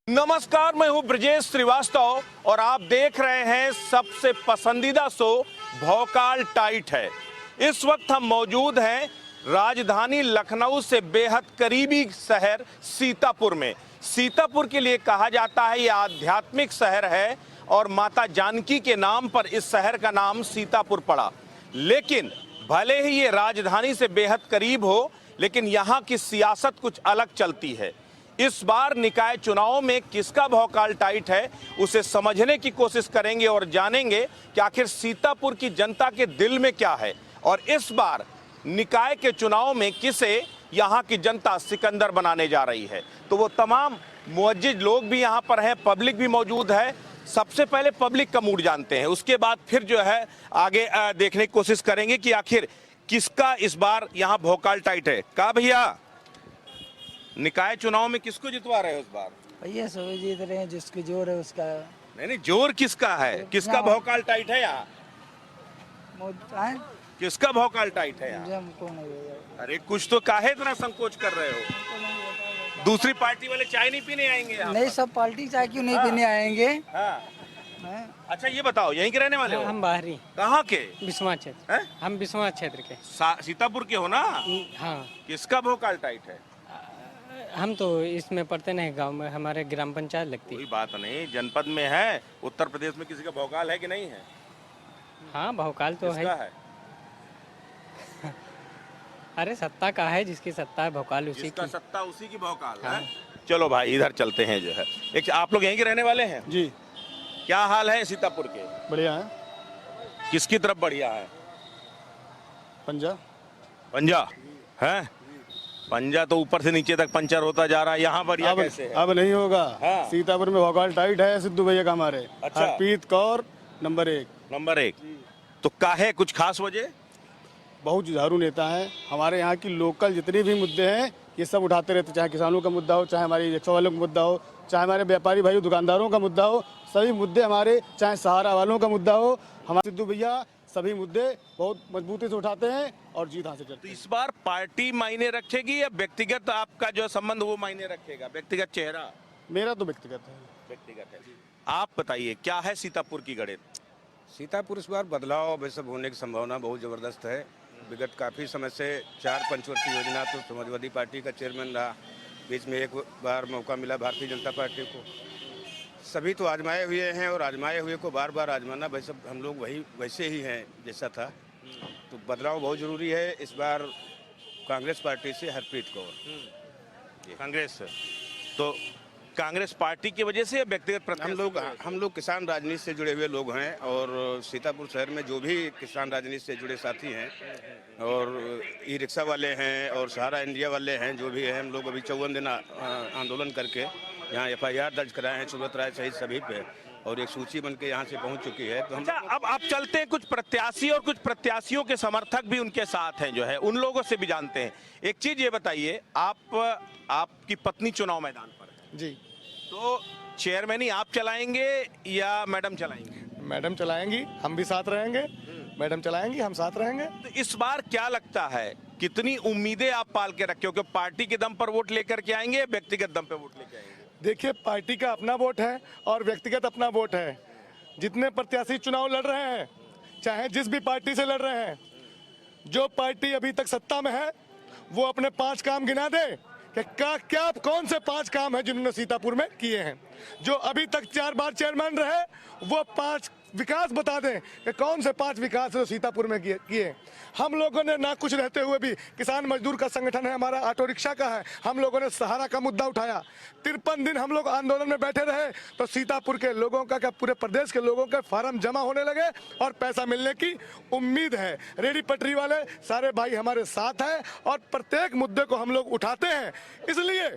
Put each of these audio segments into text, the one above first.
नमस्कार, मैं हूं ब्रजेश श्रीवास्तव और आप देख रहे हैं सबसे पसंदीदा शो भौकाल टाइट है। इस वक्त हम मौजूद हैं राजधानी लखनऊ से बेहद करीबी शहर सीतापुर में। सीतापुर के लिए कहा जाता है ये आध्यात्मिक शहर है और माता जानकी के नाम पर इस शहर का नाम सीतापुर पड़ा। लेकिन भले ही ये राजधानी से बेहद करीब हो, लेकिन यहाँ की सियासत कुछ अलग चलती है। इस बार निकाय चुनाव में किसका भौकाल टाइट है उसे समझने की कोशिश करेंगे और जानेंगे कि आखिर सीतापुर की जनता के दिल में क्या है और इस बार निकाय के चुनाव में किसे यहाँ की जनता सिकंदर बनाने जा रही है। तो वो तमाम मुअज्जिज लोग भी यहाँ पर हैं, पब्लिक भी मौजूद है। सबसे पहले पब्लिक का मूड जानते हैं, उसके बाद फिर जो है आगे देखने की कोशिश करेंगे कि आखिर किसका इस बार यहाँ भौकाल टाइट है। कहा भैया, निकाय चुनाव में किसको जितवा रहे हो इस बार? भैया सभी जीत रहे हैं, जिसकी जोर है उसका। नहीं, जोर किसका है? किसका भौकाल टाइट है यहाँ? किसका भौकाल टाइट है यहाँ? हमको नहीं। अरे कुछ तो काहे इतना संकोच कर रहे हो? दूसरी पार्टी वाले चाय नहीं पीने आएंगे यहाँ नहीं, पर? सब पार्टी चाय क्यों नहीं पीने आएंगे। हाँ। अच्छा ये बताओ, यहीं के रहने वाले हो? हम बाहरी। कहाँ के? बिस्वा क्षेत्र। हैं? हम बिस्वा क्षेत्र के। सीतापुर के हो ना? हाँ। किसका भौकाल टाइट है? हम तो इसमें पढ़ते नहीं, गांव में हमारे ग्राम पंचायत लगती है। कोई बात नहीं, जनपद में है। उत्तर प्रदेश में किसी का भौकाल है कि नहीं है? हाँ, भौकाल तो है। अरे सत्ता का है, जिसकी सत्ता है भौकाल उसी की। सत्ता उसी की भौकाल है। चलो भाई इधर चलते हैं। जो है एक आप लोग यहीं के रहने वाले हैं जी। क्या हाल है सीतापुर के? बढ़िया है। किसकी तरफ बढ़िया है? पंजा। पंजा है? पंजा तो ऊपर से नीचे तक पंचर होता जा रहा है, यहाँ बढ़िया कैसे है? अब नहीं होगा। हाँ। सीतापुर में भौकाल टाइट है सिद्धू भैया का हमारे। अच्छा। हरप्रीत कौर नंबर 1। नंबर 1 तो काहे, कुछ खास वजह? बहुत जुझारू नेता है। हमारे यहाँ की लोकल जितने भी मुद्दे हैं ये सब उठाते रहते, चाहे किसानों का मुद्दा हो, चाहे हमारी रिक्शा वालों का मुद्दा हो, चाहे हमारे व्यापारी भाई दुकानदारों का मुद्दा हो, सभी मुद्दे हमारे, चाहे सहारा वालों का मुद्दा हो, हमारे सिद्धू भैया सभी मुद्दे बहुत मजबूती से उठाते हैं और जीत हासिल करते तो हैं। इस बार पार्टी मायने रखेगी या व्यक्तिगत आपका जो संबंध वो मायने रखेगा? व्यक्तिगत चेहरा? मेरा तो व्यक्तिगत है। व्यक्तिगत है। आप बताइए क्या है सीतापुर की गणित? सीतापुर इस बार बदलाव वैसे होने की संभावना बहुत ज़बरदस्त है। विगत काफ़ी समय से 4 पंचवर्षीय योजना तो समाजवादी पार्टी का चेयरमैन रहा, बीच में एक बार मौका मिला भारतीय जनता पार्टी को। सभी तो आजमाए हुए हैं और आजमाए हुए को बार बार आजमाना वैसे हम लोग वैसे ही हैं जैसा था। तो बदलाव बहुत ज़रूरी है। इस बार कांग्रेस पार्टी से हरप्रीत कौर। कांग्रेस तो कांग्रेस पार्टी की वजह से व्यक्तिगत हम लोग किसान राजनीति से जुड़े हुए लोग हैं और सीतापुर शहर में जो भी किसान राजनीति से जुड़े साथी हैं और ई रिक्शा वाले हैं और सहारा इंडिया वाले हैं, जो भी हैं, हम लोग अभी 54 दिन आंदोलन करके यहाँ FIR दर्ज कराए हैं सुब्रत राय सहित सभी पे और एक सूची बन के यहाँ से पहुँच चुकी है। तो हम अब आप चलते हैं, कुछ प्रत्याशी और कुछ प्रत्याशियों के समर्थक भी उनके साथ हैं, जो है उन लोगों से भी जानते हैं। एक चीज ये बताइए, आपकी पत्नी चुनाव मैदान पर है जी। तो चेयरमैन आप चलाएंगे या मैडम चलाएंगे? मैडम चलाएंगी, हम भी साथ रहेंगे। मैडम चलाएंगी, हम साथ रहेंगे। तो इस बार क्या लगता है, कितनी उम्मीदें आप पाल के रखे हो कि पार्टी के दम पर वोट लेकर के आएंगे, व्यक्तिगत दम पे वोट लेके आएंगे? देखिए, पार्टी का अपना वोट है और व्यक्तिगत अपना वोट है। जितने प्रत्याशी चुनाव लड़ रहे हैं, चाहे जिस भी पार्टी से लड़ रहे हैं, जो पार्टी अभी तक सत्ता में है वो अपने 5 काम गिना दे कि क्या कौन से 5 काम है जिन्होंने सीतापुर में किए हैं। जो अभी तक 4 बार चेयरमैन रहे वो 5 विकास बता दें कि कौन से 5 विकास जो सीतापुर में किए। हम लोगों ने ना कुछ रहते हुए भी, किसान मजदूर का संगठन है हमारा, ऑटो रिक्शा का है, हम लोगों ने सहारा का मुद्दा उठाया। 53 दिन हम लोग आंदोलन में बैठे रहे तो सीतापुर के लोगों का, क्या पूरे प्रदेश के लोगों के फार्म जमा होने लगे और पैसा मिलने की उम्मीद है। रेडी पटरी वाले सारे भाई हमारे साथ हैं और प्रत्येक मुद्दे को हम लोग उठाते हैं। इसलिए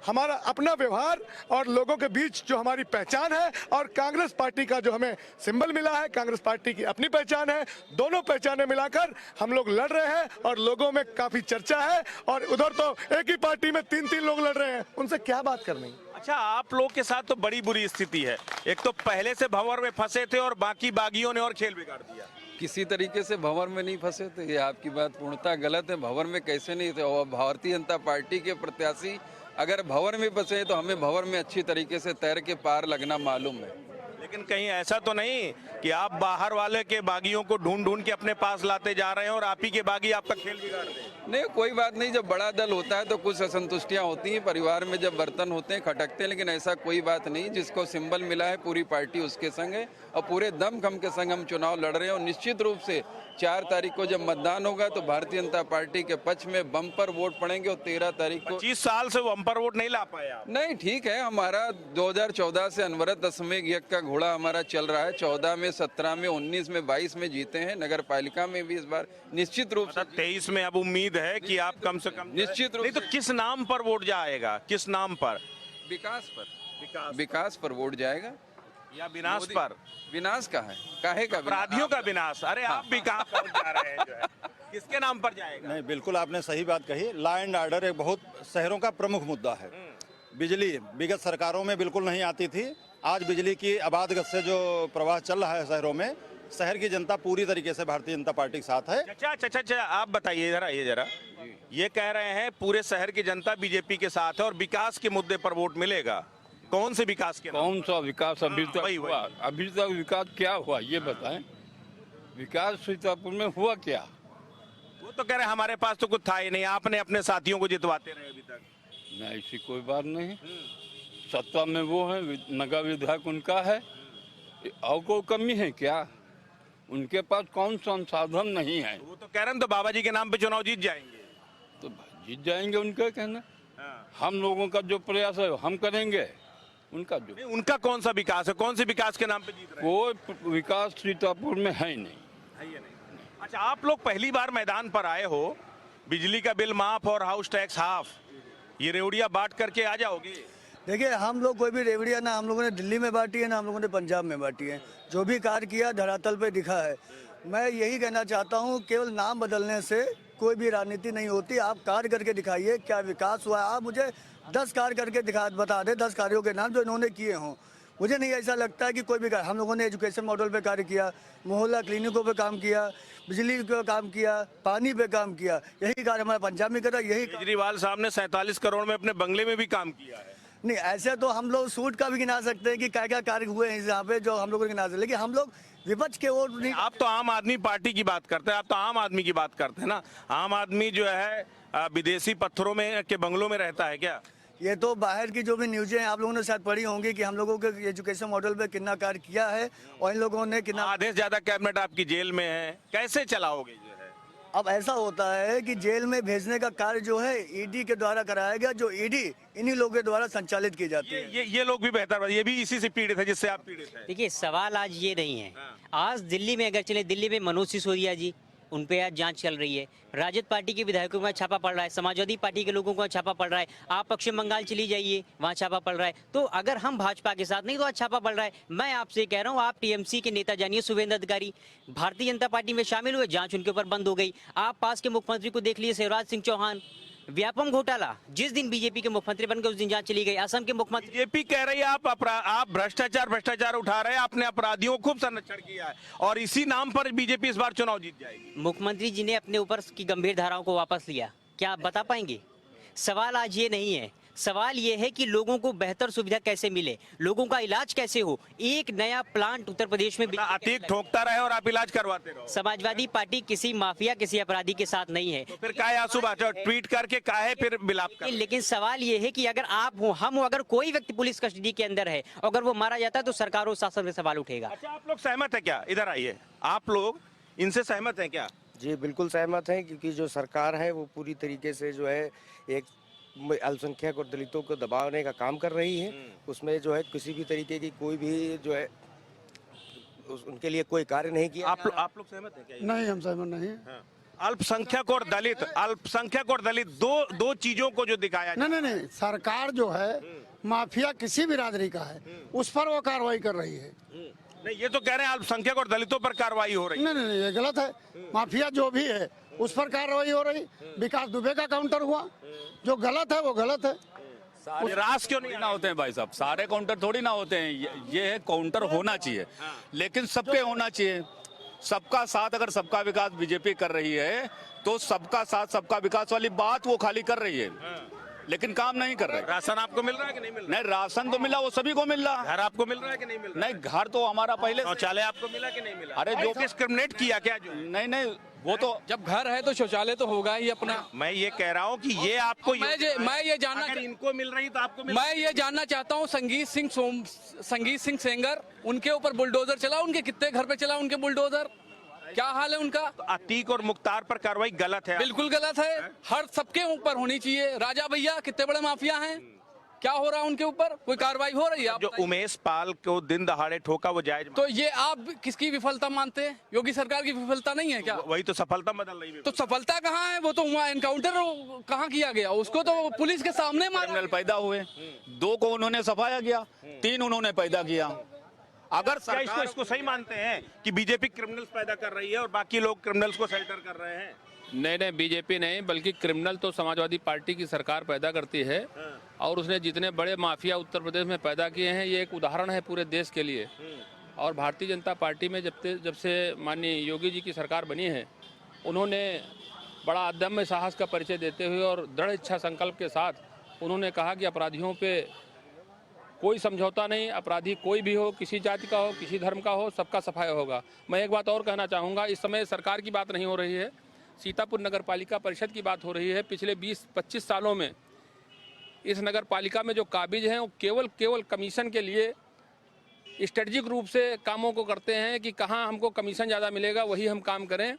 हमारा अपना व्यवहार और लोगों के बीच जो हमारी पहचान है और कांग्रेस पार्टी का जो हमें सिंबल मिला है, कांग्रेस पार्टी की अपनी पहचान है, दोनों पहचानें मिलाकर हम लोग लड़ रहे हैं और लोगों में काफी चर्चा है। और उधर तो एक ही पार्टी में 3-3 लोग लड़ रहे हैं, उनसे क्या बात करनी। अच्छा, आप लोग के साथ तो बड़ी बुरी स्थिति है। एक तो पहले से भंवर में फंसे थे और बाकी बागियों ने और खेल बिगाड़ दिया। किसी तरीके से भंवर में नहीं फंसे थे, ये आपकी बात पूर्णतः गलत है। भंवर में कैसे नहीं थे, और भारतीय जनता पार्टी के प्रत्याशी अगर भंवर में फंसे हैं तो हमें भंवर में अच्छी तरीके से तैर के पार लगना मालूम है। लेकिन कहीं ऐसा तो नहीं कि आप बाहर वाले के बागियों को ढूंढ ढूंढ के अपने पास लाते जा रहे हैं और आप ही के बागी आपका खेल बिगाड़ दें? नहीं, कोई बात नहीं, जब बड़ा दल होता है तो कुछ असंतुष्टियां होती हैं, परिवार में जब बर्तन होते हैं खटकते हैं, लेकिन ऐसा कोई बात नहीं। जिसको सिंबल मिला है पूरी पार्टी उसके संग है और पूरे दमखम के संग हम चुनाव लड़ रहे हैं। और निश्चित रूप से 4 तारीख को जब मतदान होगा तो भारतीय जनता पार्टी के पक्ष में बम्पर वोट पड़ेंगे और 13 तारीख को 25 साल से वो बम्पर वोट नहीं ला पाए आप। नहीं, ठीक है, हमारा 2014 से अनवरत दशमें यज्ञ का घोड़ा हमारा चल रहा है। 14 में, 17 में, 19 में, 22 में जीते हैं। नगर पालिका में भी इस बार निश्चित रूप से 23 में अब उम्मीद है कि आप कम से कम निश्चित रूप नहीं तो से किस नाम पर वोट जाएगा? किस नाम पर? विकास पर वोट जाएगा या विनाश पर? विनाश का है, काहे का विनाश? अपराधियों का विनाश। अरे आप भी कहाँ पहुंच जा रहे हैं जो है? किसके नाम पर जाएगा? नहीं, बिल्कुल आपने सही बात कही। लॉ एंड ऑर्डर एक बहुत शहरों का प्रमुख मुद्दा है। बिजली विगत सरकारों में बिल्कुल नहीं आती थी। आज बिजली की आबाद गत से जो प्रवाह चल रहा है शहरों में, शहर की जनता पूरी तरीके से भारतीय जनता पार्टी के साथ है। अच्छा, आप बताइए जरा ये कह रहे हैं पूरे शहर की जनता बीजेपी के साथ है और विकास के मुद्दे पर वोट मिलेगा। कौन से विकास के नाम? कौन सा विकास अभी तक वही। हुआ? अभी तक विकास क्या हुआ ये बताएं। विकास सीतापुर में हुआ क्या? वो तो कह रहे हैं हमारे पास तो कुछ था ही नहीं, आपने अपने साथियों को जितवाते रहे अभी तक। नहीं, ऐसी कोई बात नहीं। सत्ता में वो है, नगर विधायक उनका है, और कोई कमी है क्या? उनके पास कौन संसाधन नहीं है। वो तो कह रहे हैं तो बाबा जी के नाम पे चुनाव जीत जाएंगे। तो जीत जाएंगे, उनका कहना। हाँ। हम लोगों का जो प्रयास है हम करेंगे। उनका जो नहीं, उनका कौन सा विकास है? कौन से विकास के नाम पे जीत रहे हैं? कोई विकास सीतापुर में है ही नहीं। है ये नहीं। अच्छा, आप लोग पहली बार मैदान पर आए हो, बिजली का बिल माफ और हाउस टैक्स हाफ, ये रेवड़िया बांट करके आ जाओगे? देखिए, हम लोग कोई भी रेवड़िया ना हम लोगों ने दिल्ली में बांटी है, ना हम लोगों ने पंजाब में बांटी है। जो भी कार्य किया धरातल पे दिखा है। मैं यही कहना चाहता हूँ, केवल नाम बदलने से कोई भी राजनीति नहीं होती। आप कार्य करके दिखाइए, क्या विकास हुआ है। आप मुझे 10 कार्य करके बता दें, 10 कार्यों के नाम जो इन्होंने किए हों। मुझे नहीं ऐसा लगता है कि कोई भी कार्य। हम लोगों ने एजुकेशन मॉडल पे कार्य किया, मोहल्ला क्लिनिकों पे काम किया, बिजली पे काम किया, पानी पे काम किया। यही कार्य हमारा पंजाब में करा। यही केजरीवाल साहब ने 47 करोड़ में अपने बंगले में भी काम किया है। नहीं, ऐसे तो हम लोग सूट का भी गिना सकते हैं कि क्या कार्य हुए हैं यहाँ पे जो हम लोगों ने गिना सकते, लेकिन हम लोग विपक्ष के वोट नहीं। आप तो आम आदमी पार्टी की बात करते हैं, आप तो आम आदमी की बात करते हैं ना। आम आदमी जो है विदेशी पत्थरों में के बंगलों में रहता है क्या? ये तो बाहर की जो भी न्यूज़ें हैं आप लोगों ने शायद पढ़ी होंगी कि हम लोगों के एजुकेशन मॉडल पे कितना कार्य किया है और इन लोगों ने कितना। आधे से ज्यादा कैबिनेट आपकी जेल में है, कैसे चलाओगे जो है? अब ऐसा होता है कि जेल में भेजने का कार्य जो है ईडी के द्वारा कराया गया, जो ईडी इन्हीं लोगों के द्वारा संचालित की जाती है। ये लोग भी बेहतर, ये भी इसी से पीड़ित है जिससे आप पीड़ित हैं। देखिए, सवाल आज ये नहीं है। आज दिल्ली में अगर चले, दिल्ली में मनोज सिसोदिया जी, उन पे आज जांच चल रही है। राजद पार्टी के विधायकों का छापा पड़ रहा है, समाजवादी पार्टी के लोगों का छापा पड़ रहा है। आप पश्चिम बंगाल चली जाइए, वहाँ छापा पड़ रहा है। तो अगर हम भाजपा के साथ नहीं तो आज छापा पड़ रहा है। मैं आपसे कह रहा हूँ, आप टीएमसी के नेता जानिए शुभेंद्र अधिकारी, भारतीय जनता पार्टी में शामिल हुए, जांच उनके ऊपर बंद हो गई। आप पास के मुख्यमंत्री को देख लीजिए, शिवराज सिंह चौहान, व्यापम घोटाला, जिस दिन बीजेपी के मुख्यमंत्री बन गए उस दिन जांच चली गई। असम के मुख्यमंत्री। बीजेपी कह रही है आप भ्रष्टाचार उठा रहे हैं, आपने अपराधियों को खूब संरक्षण किया है और इसी नाम पर बीजेपी इस बार चुनाव जीत जाएगी। मुख्यमंत्री जी ने अपने ऊपर की गंभीर धाराओं को वापस लिया, क्या आप बता पाएंगे? सवाल आज ये नहीं है, सवाल ये है कि लोगों को बेहतर सुविधा कैसे मिले, लोगों का इलाज कैसे हो। एक नया प्लांट उत्तर प्रदेश में अतीक ठोकता रहे और आप इलाज करवाते रहो। समाजवादी पार्टी किसी माफिया, किसी अपराधी के साथ नहीं है। तो फिर काहे आंसू बहाते, ट्वीट करके काहे फिर बिलाप कर? लेकिन सवाल ये है कि अगर आप हो, हम हो, अगर कोई व्यक्ति पुलिस कस्टडी के अंदर है, अगर वो मारा जाता है तो सरकार और शासन में सवाल उठेगा। अच्छा, आप लोग सहमत है क्या? इधर आइए, आप लोग इनसे सहमत है क्या? जी बिल्कुल सहमत हैं, क्योंकि जो सरकार है वो पूरी तरीके से जो है एक अल्पसंख्यक और दलितों को दबाने का काम कर रही है। उसमें जो है किसी भी तरीके की कोई भी जो है उनके लिए कोई कार्य नहीं किया। आप लोग सहमत है क्या? नहीं, हम सहमत नहीं। अल्पसंख्यक और दलित दो चीजों को जो दिखाया नहीं, सरकार जो है माफिया किसी भी बिरादरी का है उस पर वो कार्रवाई कर रही है। नहीं, ये तो कह रहे हैं अल्पसंख्यक और दलितों पर कार्रवाई हो रही है। नहीं, ये गलत है। माफिया जो भी है उस पर कार्रवाई हो रही। विकास दुबे का काउंटर हुआ, जो गलत है वो गलत है। रास क्यों नहीं ना होते हैं भाई साहब, सारे काउंटर थोड़ी ना होते हैं। ये है काउंटर होना चाहिए, लेकिन सबके होना चाहिए। सबका साथ, अगर सबका विकास बीजेपी कर रही है तो सबका साथ सबका विकास वाली बात वो खाली कर रही है। लेकिन काम नहीं कर रहे। राशन आपको मिल रहा है कि नहीं मिल रहा नहीं, राशन तो मिला, वो सभी को मिल रहा। घर आपको मिल रहा है कि नहीं मिल रहा नहीं, घर तो हमारा पहले से- शौचालय आपको मिला कि नहीं मिला? अरे जो डिस्क्रिमिनेट किया क्या जो? नहीं नहीं, वो तो जब घर है तो शौचालय तो होगा ही अपना। मैं ये कह रहा हूँ कि ये आपको मैं ये जानना अगर इनको मिल रही तो आपको मैं ये जानना चाहता हूँ, संगीत सिंह सेंगर, उनके ऊपर बुलडोजर चला, उनके कितने घर पे चला उनके बुलडोजर, क्या हाल है उनका? अतीक और मुख्तार पर कार्रवाई गलत है। बिल्कुल गलत है, हर सबके ऊपर होनी चाहिए। राजा भैया कितने बड़े माफिया हैं, क्या हो रहा है उनके ऊपर? कोई कार्रवाई हो रही है? जो उमेश पाल को दिन दहाड़े ठोका वो जायज तो ये आप किसकी विफलता मानते हैं? योगी सरकार की विफलता नहीं है क्या? वही तो सफलता बदल रही है। तो सफलता कहाँ है? वो तो वहाँ एनकाउंटर कहाँ किया गया? उसको तो पुलिस के सामने मारा। क्रिमिनल पैदा हुए, 2 को उन्होंने सफाया किया, 3 उन्होंने पैदा किया। अगर क्या इसको सही मानते हैं कि बीजेपी क्रिमिनल्स पैदा कर रही है और बाकी लोग क्रिमिनल्स को शेल्टर कर रहे हैं? नहीं, बीजेपी नहीं, बल्कि क्रिमिनल तो समाजवादी पार्टी की सरकार पैदा करती है। और उसने जितने बड़े माफिया उत्तर प्रदेश में पैदा किए हैं, ये एक उदाहरण है पूरे देश के लिए। और भारतीय जनता पार्टी में जब से माननीय योगी जी की सरकार बनी है, उन्होंने बड़ा अदम्य साहस का परिचय देते हुए और दृढ़ इच्छा संकल्प के साथ उन्होंने कहा कि अपराधियों पे कोई समझौता नहीं, अपराधी कोई भी हो, किसी जाति का हो, किसी धर्म का हो, सबका सफाया होगा। मैं एक बात और कहना चाहूँगा, इस समय सरकार की बात नहीं हो रही है, सीतापुर नगर पालिका परिषद की बात हो रही है। पिछले 20-25 सालों में इस नगर पालिका में जो काबिज हैं वो केवल कमीशन के लिए स्ट्रेटजिक रूप से कामों को करते हैं कि कहाँ हमको कमीशन ज़्यादा मिलेगा वही हम काम करें।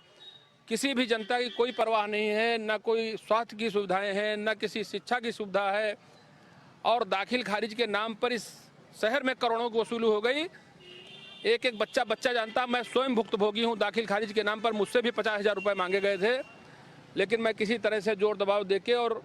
किसी भी जनता की कोई परवाह नहीं है, न कोई स्वास्थ्य की सुविधाएं हैं, न किसी शिक्षा की सुविधा है। और दाखिल खारिज के नाम पर इस शहर में करोड़ों की वसूली हो गई। एक बच्चा जानता, मैं स्वयं भुक्तभोगी हूँ। दाखिल खारिज के नाम पर मुझसे भी 50,000 रुपये मांगे गए थे, लेकिन मैं किसी तरह से जोर दबाव देके और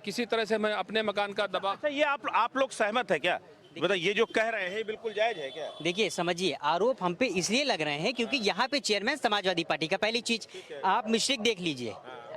किसी तरह से मैं अपने मकान का दबाव। अच्छा, ये आप लोग सहमत है क्या? मतलब ये जो कह रहे हैं बिल्कुल जायज है क्या? देखिए समझिए, आरोप हम पे इसलिए लग रहे हैं क्योंकि यहाँ पे चेयरमैन समाजवादी पार्टी का। पहली चीज आप मिस्टेक देख लीजिए,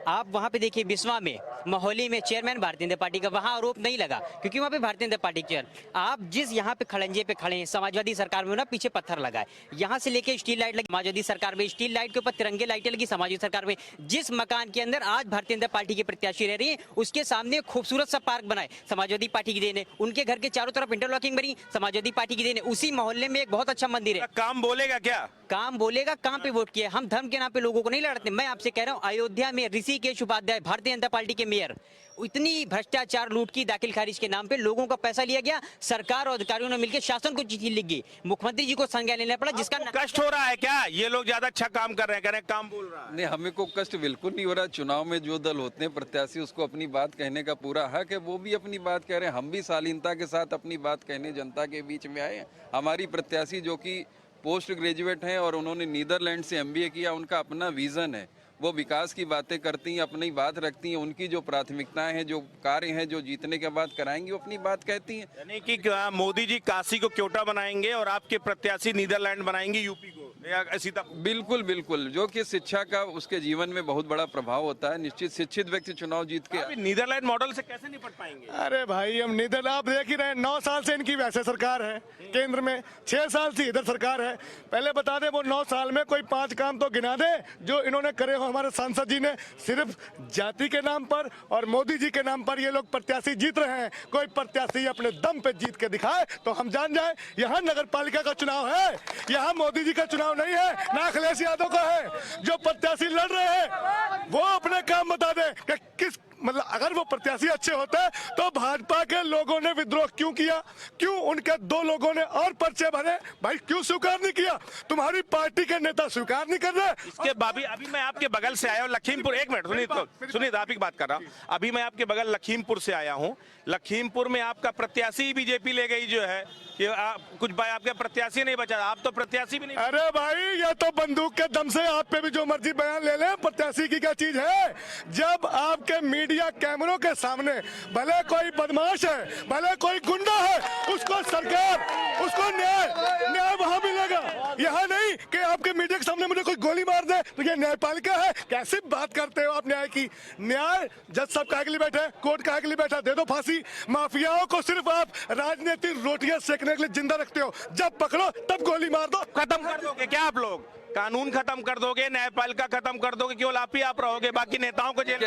आप वहाँ पे देखिए बिस्वा में, मोहाली में चेयरमैन भारतीय जनता पार्टी का, वहाँ आरोप नहीं लगा क्योंकि वहाँ पे भारतीय जनता पार्टी चेयर। आप जिस यहाँ पे खड़ंजे पे खड़े हैं, समाजवादी सरकार में ना पीछे पत्थर लगा है, यहाँ से लेके स्टील लाइट लगी समाजवादी सरकार में, स्टील लाइट के ऊपर तिरंगे लाइटें लगी समाजवादी सरकार में। जिस मकान के अंदर आज भारतीय जनता पार्टी के प्रत्याशी रह रही है, उसके सामने खूबसूरत सा पार्क बनाए, समाजवादी पार्टी की देन है। उनके घर के चारों तरफ इंटरलॉकिंग बनी, समाजवादी पार्टी की देन है। उसी मोहल्ले में एक बहुत अच्छा मंदिर है। काम बोलेगा क्या? काम बोलेगा, काम पे वोट किया। हम धर्म के नाम पे लोगों को नहीं लड़ते। मैं आपसे कह रहा हूँ, अयोध्या में ऋषिकेश उपाध्याय भारतीय जनता पार्टी के मेयर, इतनी भ्रष्टाचार लूट की दाखिल खारिज के नाम पे, लोगों का पैसा लिया गया। सरकार और अधिकारियों ने मिलकर शासन को चिट्ठी लिख गई, मुख्यमंत्री जी को संज्ञान लेना पड़ा। जिसका कष्ट हो रहा है क्या? ये लोग ज्यादा अच्छा काम कर रहे हैं, कह रहे हैं काम बोल रहा है। नहीं, हमें को कष्ट बिल्कुल नहीं हो रहा। चुनाव में जो दल होते हैं प्रत्याशी, उसको अपनी बात कहने का पूरा हक है। वो भी अपनी बात कह रहे हैं, हम भी शालीनता के साथ अपनी बात कहने जनता के बीच में आए हैं। हमारी प्रत्याशी जो कि पोस्ट ग्रेजुएट हैं और उन्होंने नीदरलैंड से MBA किया, उनका अपना विजन है, वो विकास की बातें करती हैं, अपनी बात रखती हैं। उनकी जो प्राथमिकताएं हैं, जो कार्य हैं, जो जीतने के बाद कराएंगी, वो अपनी बात कहती हैं। यानी कि मोदी जी काशी को क्योटा बनाएंगे और आपके प्रत्याशी नीदरलैंड बनाएंगे यूपी को, या सीतापुर? बिल्कुल बिल्कुल, जो कि शिक्षा का उसके जीवन में बहुत बड़ा प्रभाव होता है। निश्चित शिक्षित व्यक्ति चुनाव जीत के नीदरलैंड मॉडल से कैसे निपट पाएंगे? अरे भाई, हम नीदरलैंड आप देख ही रहे हैं, 9 साल से इनकी वैसे सरकार है केंद्र में, 6 साल से इधर सरकार है। पहले बता दे, वो 9 साल में कोई 5 काम तो गिना दे जो इन्होंने करे हो। हमारे सांसद जी ने सिर्फ जाति के नाम पर और मोदी जी के नाम पर ये लोग प्रत्याशी जीत रहे हैं। कोई प्रत्याशी अपने दम पे जीत के दिखाए तो हम जान जाए यहाँ नगर पालिका का चुनाव है, यहाँ मोदी जी का चुनाव नहीं है, ना अखिलेश यादव का है। जो प्रत्याशी लड़ रहे हैं वो अपने काम बता दे कि किस, मतलब अगर वो प्रत्याशी अच्छे होते तो भाजपा के लोगों ने विद्रोह क्यों किया? क्यों उनके 2 लोगों ने और पर्चे भरे? भाई क्यों स्वीकार नहीं किया? तुम्हारी पार्टी के नेता स्वीकार नहीं कर रहे। इसके अभी मैं आपके बगल से आया हूँ लखीमपुर। एक मिनट सुनिए, आप ही बात कर रहा हूँ। अभी मैं आपके बगल लखीमपुर से आया हूँ। लखीमपुर में आपका प्रत्याशी बीजेपी ले गई जो है कि कुछ आपके प्रत्याशी नहीं बचा, आप तो प्रत्याशी भी नहीं। अरे भाई, ये तो बंदूक के दम से आप पे भी जो मर्जी बयान ले लें, प्रत्याशी की क्या चीज है? जब आपके मीडिया कैमरों के सामने भले कोई बदमाश है, भले कोई गुंडा है, उसको सरकार, उसको न्याय वहां मिलेगा। यहाँ नहीं कि आपके मीडिया के सामने मुझे कोई गोली मार दे तो ये न्यायपालिका है। कैसी बात करते हो आप न्याय की? न्याय जज साहब काहे के लिए बैठे, कोर्ट काहे के लिए बैठा? दे दो फांसी। माफियाओं को सिर्फ आप राजनीतिक रोटियां सेकने के लिए जिंदा रखते हो, जब पकड़ो तब गोली मार दो। खत्म कर दोगे क्या आप लोग? कानून खत्म कर दोगे, न्यायपालिका खत्म कर दोगे, केवल आप ही आप रहोगे, बाकी नेताओं को जेल?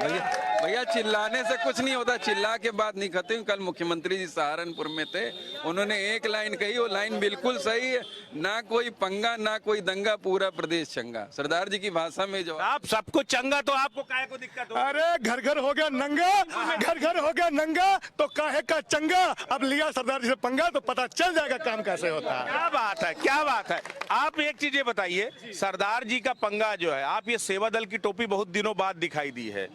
भैया चिल्लाने से कुछ नहीं होता, चिल्ला के बात नहीं करते। कल मुख्यमंत्री जी सहारनपुर में थे, उन्होंने एक लाइन कही, वो लाइन बिल्कुल सही है, ना कोई पंगा ना कोई दंगा, पूरा प्रदेश चंगा। सरदार जी की भाषा में जो आप सबको चंगा तो आपको काहे को दिक्कत हो? अरे घर घर हो गया नंगा, घर घर हो गया नंगा, तो काहे का चंगा। अब लिया सरदार जी से पंगा तो पता चल जाएगा काम कैसे होता है। क्या बात है, क्या बात है। आप एक चीज ये बताइए, सरदार जी का पंगा जो है, आप ये सेवा दल की टोपी बहुत दिनों बाद दिखाई दी है,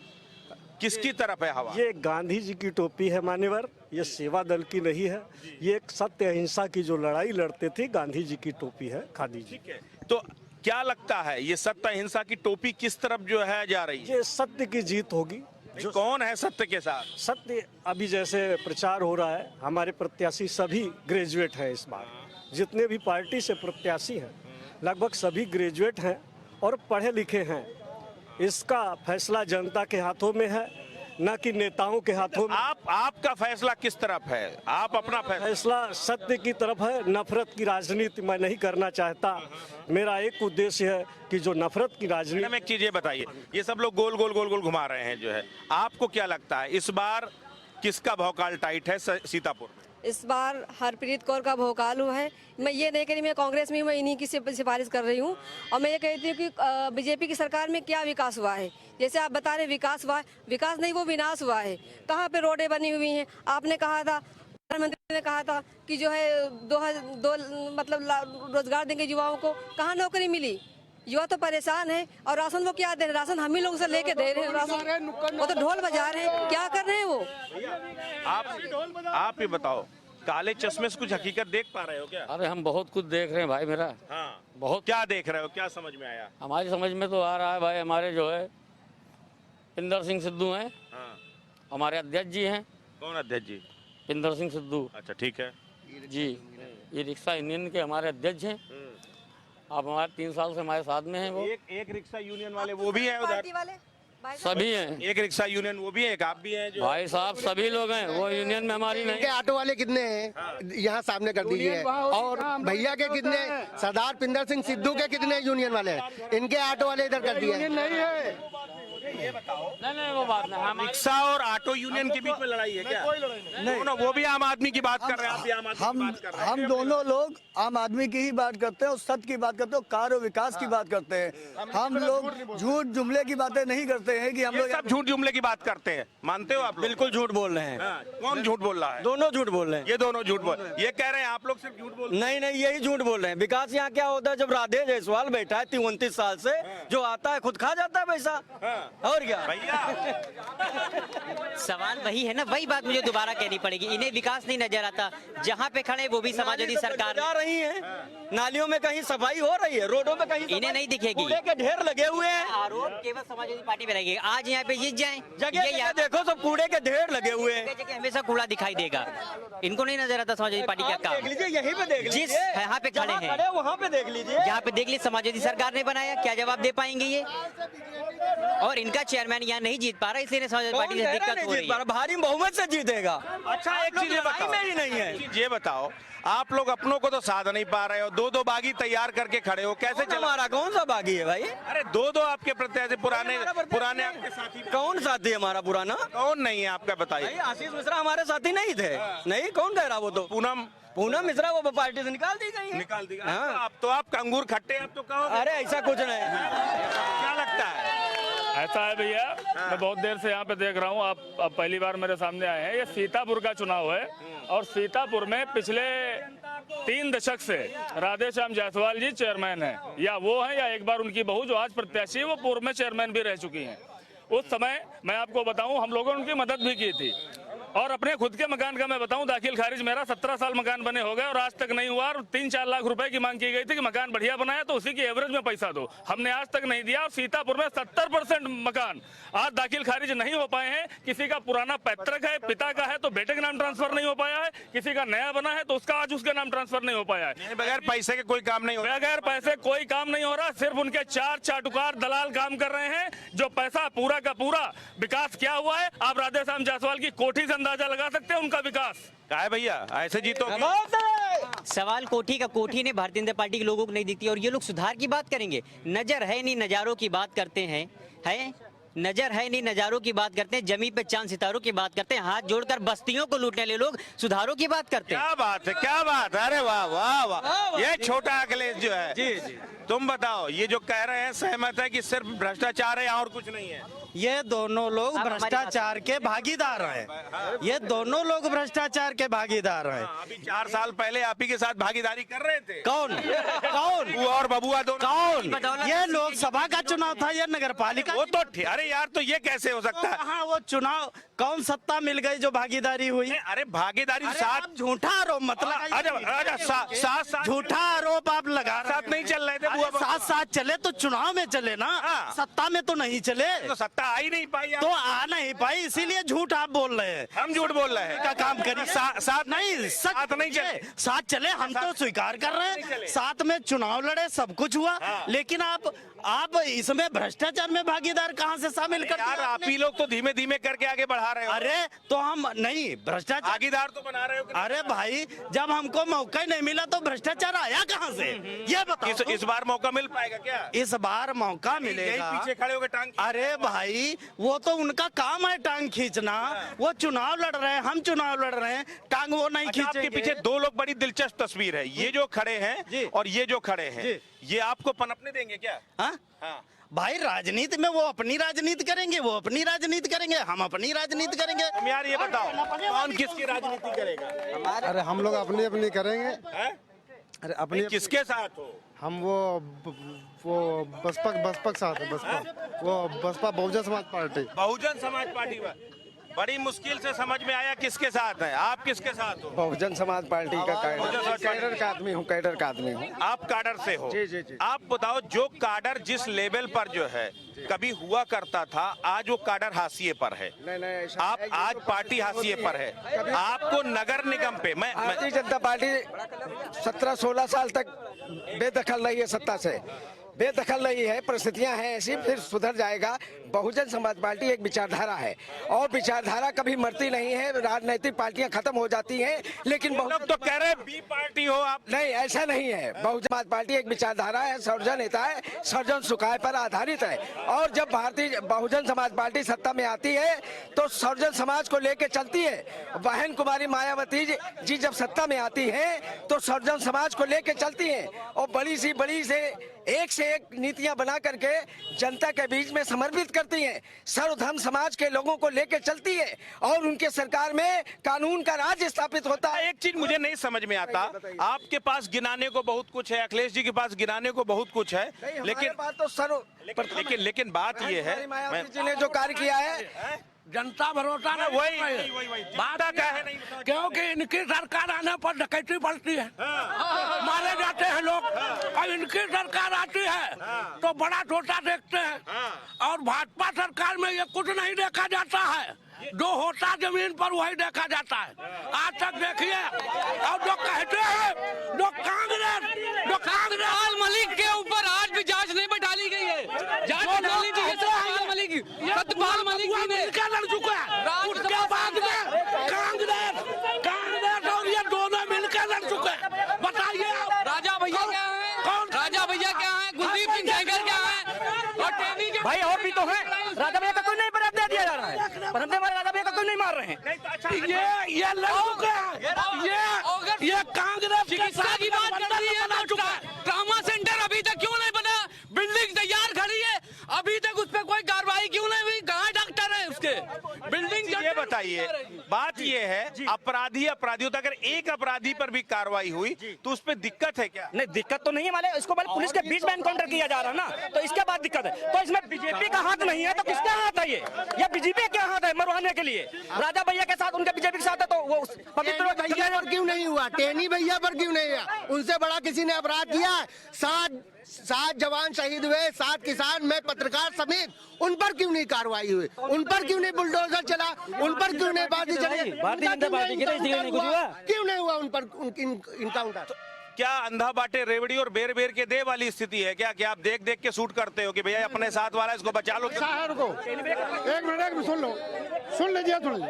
किसकी तरफ है हवा? ये गांधी जी की टोपी है मान्यवर, ये सेवा दल की नहीं है। ये एक सत्य अहिंसा की जो लड़ाई लड़ते थे, गांधी जी की टोपी है खादी जी। तो क्या लगता है ये सत्य अहिंसा की टोपी किस तरफ जो है जा रही है? ये सत्य की जीत होगी। जो कौन है सत्य के साथ? सत्य अभी जैसे प्रचार हो रहा है, हमारे प्रत्याशी सभी ग्रेजुएट हैं इस बार। जितने भी पार्टी से प्रत्याशी हैं लगभग सभी ग्रेजुएट हैं और पढ़े लिखे हैं। इसका फैसला जनता के हाथों में है, न कि नेताओं के हाथों में। आपका फैसला किस तरफ है? आप अपना फैसला सत्य की तरफ है। नफरत की राजनीति मैं नहीं करना चाहता। मेरा एक उद्देश्य है कि जो नफरत की राजनीति। एक चीज ये बताइए, ये सब लोग गोल गोल गोल गोल घुमा रहे हैं जो है, आपको क्या लगता है इस बार किसका भौकाल टाइट है सीतापुर में? इस बार हरप्रीत कौर का भौकाल है। मैं ये नहीं कह रही मैं कांग्रेस में, मैं इन्हीं की सिफारिश कर रही हूँ। और मैं ये कहती हूँ कि बीजेपी की सरकार में क्या विकास हुआ है। जैसे आप बता रहे विकास हुआ है, विकास नहीं वो विनाश हुआ है। कहाँ पे रोडें बनी हुई हैं? आपने कहा था, प्रधानमंत्री ने कहा था कि जो है दो मतलब रोजगार देंगे युवाओं को, कहाँ नौकरी मिली? युवा तो परेशान है। और राशन वो क्या दे रहे हैं? राशन हम ही लोगों से लेके दे रहे हैं राशन। वो तो ढोल बजा रहे हैं, क्या कर रहे हैं वो? आप ये बताओ, काले चश्मे से कुछ हकीकत देख पा रहे हो क्या? अरे हम बहुत कुछ देख रहे हैं भाई मेरा। हाँ, बहुत। क्या देख रहे हो, क्या समझ में आया? हमारी समझ में तो आ रहा है भाई, हमारे जो है पिंदर सिंह सिद्धू हैं। हाँ। हमारे अध्यक्ष जी हैं। कौन अध्यक्ष जी? पिंदर सिंह सिद्धू। अच्छा, ठीक है जी। ये रिक्शा यूनियन के हमारे अध्यक्ष हैं। आप हमारे 3 साल से हमारे साथ में हैं। वो एक रिक्शा यूनियन वाले वो भी हैं उधर? सभी हैं। एक रिक्शा यूनियन वो भी है, एक आप भी हैं जो? भाई साहब सभी लोग हैं, वो यूनियन में हमारी नहीं। ऑटो वाले कितने हैं यहाँ सामने कर दीजिए। और भैया के कितने, सरदार पिंदर सिंह सिद्धू के कितने यूनियन वाले हैं? इनके ऑटो वाले इधर कर दिए। नहीं है। ये बताओ। नहीं वो बात नहीं। रिक्शा और ऑटो यूनियन के बीच में लड़ाई है क्या? नहीं, वो भी आम आदमी की बात कर रहे हैं, आप भी आम आदमी की बात कर रहे हैं। हम दोनों लोग आम आदमी की ही बात करते हैं और सत्य की बात करते हैं, कार्य और विकास की बात करते हैं। हम लोग झूठ जुमले की बातें नहीं करते हैं कि हम लोग सब झूठ जुमले की बात करते हैं। मानते हो आप लोग? बिल्कुल झूठ बोल रहे हैं। कौन झूठ बोल रहा है? दोनों झूठ बोल रहे हैं। ये दोनों झूठ बोल, ये कह रहे हैं आप लोग सिर्फ झूठ बोल। नहीं, यही झूठ बोल रहे हैं। विकास यहाँ क्या होता है? जब राधे जायसवाल बैठा है 29 साल से, जो आता है खुद खा जाता है पैसा। और क्या भैया? सवाल वही है ना, वही बात मुझे दोबारा कहनी पड़ेगी। इन्हें विकास नहीं नजर आता। जहाँ पे खड़े वो भी समाजवादी सरकार जा रही है। नालियों में कहीं सफाई हो रही है, रोडों पे कहीं इन्हें नहीं दिखेगी। कूड़े के ढेर लगे हुए हैं। आरोप केवल समाजवादी पार्टी पे रहेगी। आज यहाँ पे जीत जाए, जगह देखो सब कूड़े के ढेर लगे हुए हैं। जगह हमेशा कूड़ा दिखाई देगा। इनको नहीं नजर आता समाजवादी पार्टी का काम। देख लीजिए, यहीं पे देख लीजिए, जिस यहाँ पे खड़े हैं वहाँ पे देख लीजिए। जहाँ पे देख लीजिए समाजवादी सरकार ने बनाया, क्या जवाब दे पाएंगे ये? और इनका चेयरमैन यहाँ नहीं जीत पा रहा, इसलिए समाजवादी पार्टी से दिक्कत हो रही है। भारी बहुमत से जीतेगा। अच्छा, एक चीज ये बताओ, मेरी नहीं है। ये बताओ, आप लोग अपनों को तो साध नहीं पा रहे हो, दो बागी तैयार करके खड़े हो, कैसे चला? हमारा कौन सा बागी है भाई? अरे दो आपके प्रत्याशी पुराने आपके साथी। कौन साथी हमारा पुराना? कौन नहीं है आपका, बताइए। आशीष मिश्रा हमारे साथी नहीं थे। नहीं, कौन कह रहा? वो तो पूनम मिश्रा वो पार्टी से निकाल दी गई है। निकाल दी गई। अब तो आप अंगूर खट्टे आप तो कहो। अरे ऐसा कुछ नहीं। क्या लगता है? ऐसा है भैया, मैं बहुत देर से यहाँ पे देख रहा हूँ। आप पहली बार मेरे सामने आए हैं। ये सीतापुर का चुनाव है और सीतापुर में पिछले 3 दशक से राधे श्याम जायसवाल जी चेयरमैन हैं। या वो हैं या एक बार उनकी बहू जो आज प्रत्याशी है, वो पूर्व में चेयरमैन भी रह चुकी हैं। उस समय मैं आपको बताऊं, हम लोगों ने उनकी मदद भी की थी। और अपने खुद के मकान का मैं बताऊं, दाखिल खारिज मेरा 17 साल मकान बने हो गए और आज तक नहीं हुआ। और 3-4 लाख रुपए की मांग की गई थी कि मकान बढ़िया बनाया तो उसी की एवरेज में पैसा दो, हमने आज तक नहीं दिया। और सीतापुर में 70% मकान आज दाखिल खारिज नहीं हो पाए हैं। किसी का पुराना पैतृक है, पिता का है तो बेटे के नाम ट्रांसफर नहीं हो पाया है, किसी का नया बना है तो उसका आज उसके नाम ट्रांसफर नहीं हो पाया है। बगैर पैसे के कोई काम नहीं हो रहा। बगैर पैसे कोई काम नहीं हो रहा। सिर्फ उनके 4 चाटुकार दलाल काम कर रहे हैं। जो पैसा पूरा का पूरा विकास क्या हुआ है, आप राधे श्याम जायसवाल की कोठी से अंदाजा लगा सकते हैं उनका विकास क्या है। भैया ऐसे जीतो। सवाल कोठी का, कोठी ने भारतीय जनता पार्टी के लोगों को नहीं दिखती। और ये लोग सुधार की बात करेंगे, नजर है नहीं, नजारों की बात करते हैं। है नजर है नहीं, नजारों की बात करते हैं, जमी पे चांद सितारों की बात करते हैं, हाथ जोड़कर बस्तियों को लूटने वाले लोग सुधारों की बात करते हैं। क्या बात है, क्या बात है, अरे वाह वाह वाह। ये छोटा अखिलेश जो है, जी जी, तुम बताओ, ये जो कह रहे हैं सहमत है कि सिर्फ भ्रष्टाचार है और कुछ नहीं है? ये दोनों लोग भ्रष्टाचार के भागीदार हैं। ये दोनों लोग भ्रष्टाचार के भागीदार हैं। अभी 4 साल पहले आप ही के साथ भागीदारी कर रहे थे। कौन कौन वो और बबुआ दोनों। कौन? ये लोकसभा का चुनाव था, ये नगर पालिका। वो तो अरे यार, तो ये कैसे हो सकता है? हाँ, वो चुनाव कौन सत्ता मिल गई जो भागीदारी हुई? अरे भागीदारी अरे साथ, आप झूठा आरोप मतलब अच्छा साथ झूठा आरोप आप लगा रहे साथ नहीं चल रहे थे बुआ हैं। साथ साथ चले तो चुनाव में चले ना, हाँ। सत्ता में तो नहीं चले। तो सत्ता आ ही नहीं पाई तो आ नहीं पाई, इसीलिए झूठ आप बोल रहे हैं। हम झूठ बोल रहे हैं का काम करिए। साथ नहीं, साथ नहीं चले। साथ चले, हम तो स्वीकार कर रहे हैं, साथ में चुनाव लड़े, सब कुछ हुआ, लेकिन आप इसमें भ्रष्टाचार में भागीदार कहाँ से शामिल कर? यार आप ही लोग तो धीमे धीमे करके आगे बढ़ा रहे हो। अरे तो हम नहीं, भ्रष्टाचार भागीदार तो बना रहे हो। अरे भाई, जब हमको मौका ही नहीं मिला तो भ्रष्टाचार आया कहाँ से, ये बताओ। इस बार मौका मिल पाएगा क्या? इस बार मौका मिलेगा। पीछे खड़े होकर टांग। अरे भाई, वो तो उनका काम है टांग खींचना। वो चुनाव लड़ रहे हैं, हम चुनाव लड़ रहे हैं, टांग वो नहीं खींचेंगे। आपके पीछे 2 लोग, बड़ी दिलचस्प तस्वीर है। ये जो खड़े हैं और ये जो खड़े हैं, ये आपको पनपने देंगे क्या? हाँ भाई, राजनीति में वो अपनी राजनीति करेंगे, वो अपनी राजनीति करेंगे, हम अपनी राजनीति करेंगे। तुम यार ये बताओ, कौन किसकी राजनीति करेगा? अरे हम लोग अपनी अपनी करेंगे। अरे अपनी किसके साथ हो? हम वो बसपा के साथ है। बसपा बहुजन समाज पार्टी। बहुजन समाज पार्टी में बड़ी मुश्किल से समझ में आया किसके साथ है। आप किसके साथ हो? बहुजन समाज पार्टी का कैडर का आदमी हूँ, कैडर का आदमी हूँ। आप काडर से हो? जी जी जी। आप बताओ, जो काडर जिस लेवल पर जो है कभी हुआ करता था, आज वो काडर हाशिए पर है। नहीं, आप आज पार्टी हाशिए पर है। आपको नगर निगम पे भारतीय जनता पार्टी 17-16 साल तक बेदखल रही है, सत्ता से बेदखल रही है। परिस्थितियां हैं ऐसी, फिर सुधर जाएगा। बहुजन समाज पार्टी एक विचारधारा है और विचारधारा कभी मरती नहीं है। राजनीतिक पार्टियां खत्म हो जाती हैं, लेकिन लोग तो कह रहे हैं बी पार्टी हो आप। नहीं, ऐसा नहीं है। बहुजन समाज पार्टी एक विचारधारा है, सर्वजन हित है, सर्वजन सुखाय पर आधारित है। और जब भारतीय बहुजन समाज पार्टी सत्ता में आती है तो सर्वजन समाज को लेकर चलती है। बहन कुमारी मायावती जी जब सत्ता में आती है तो सर्वजन समाज को लेकर चलती है और बड़ी से एक नीतियां बना करके जनता के बीच में समर्पित करती हैं। सर्वधर्म समाज के लोगों को लेकर चलती है और उनके सरकार में कानून का राज स्थापित होता है। एक चीज मुझे नहीं समझ में आता, आपके पास गिनाने को बहुत कुछ है, अखिलेश जी के पास गिनाने को बहुत कुछ है, लेकिन बात तो लेकिन बात ये है, मायावती जी ने जो कार्य किया है, जनता भरोसा नहीं। वही बात क्या है? नहीं, क्योंकि इनकी सरकार आने पर डकैती बढ़ती है, मारे जाते हैं लोग। और इनकी सरकार आती है तो बड़ा छोटा देखते हैं। और भाजपा सरकार में ये कुछ नहीं देखा जाता है, जो होता जमीन पर वही देखा जाता है। आज तक देखिए, और जो कहते हैं जो कांग्रेस मलिक के ऊपर आज भी जांच नहीं डाली गई है। जांच डालनी चाहिए सतपाल मलिक जी ने। लड़ चुका है, उसके बाद में कांग्रेस और ये दोनों मिलकर लड़ चुके हैं। बताइए राजा भैया क्या है? राजा भैया क्या है? कुलदीप सिंह सेंगर क्या है? और टेनी के भाई और भी तो है। राजा भैया का कोई नहीं बराबर दे दिया जा रहा है, परंतु हमारे राजा भैया का कोई नहीं मार रहे हैं। ये लड़ चुके हैं। ये कांग्रेस चिकित्सा की बात कर रही है, ट्रामा सेंटर अभी तक क्यों नहीं बना? बिल्डिंग तैयार खड़ी है, अभी तक उस पर कोई कार्रवाई क्यों नहीं हुई? कहाँ डॉक्टर है उसके? बिल्डिंग ये बताइए, बात ये है, अपराधियों तक अगर एक अपराधी पर भी कार्रवाई हुई तो उस पर दिक्कत है क्या? नहीं, दिक्कत तो नहीं है। माले इसको पुलिस के बीच में एनकाउंटर किया जा रहा है ना, तो इसके बाद दिक्कत है। तो इसमें बीजेपी का हाथ नहीं है तो किसका हाथ है? ये बीजेपी क्या हाथ है मरवाने के लिए? राजा भैया के साथ, उनके बीजेपी के साथ है तो वो पवित्र भैया पर क्यों नहीं हुआ? टेनी भैया पर क्यों नहीं हुआ? उनसे बड़ा किसी ने अपराध किया? 7 जवान शहीद हुए, 7 किसान में पत्रकार समेत, उन पर क्यों नहीं कार्रवाई हुई? उन पर क्यों नहीं बुलडोजर चला? उन पर क्यों नहीं भारतीय जनता पार्टी क्यों नहीं हुआ? उन पर इनकाउंटर? क्या अंधा बाटे रेवड़ी और बेर बेर के दे वाली स्थिति है क्या? कि आप देख देख के शूट करते हो कि भैया अपने साथ वाला इसको बचा लो? शहर को एक मिनट सुन लीजिए थोड़ी।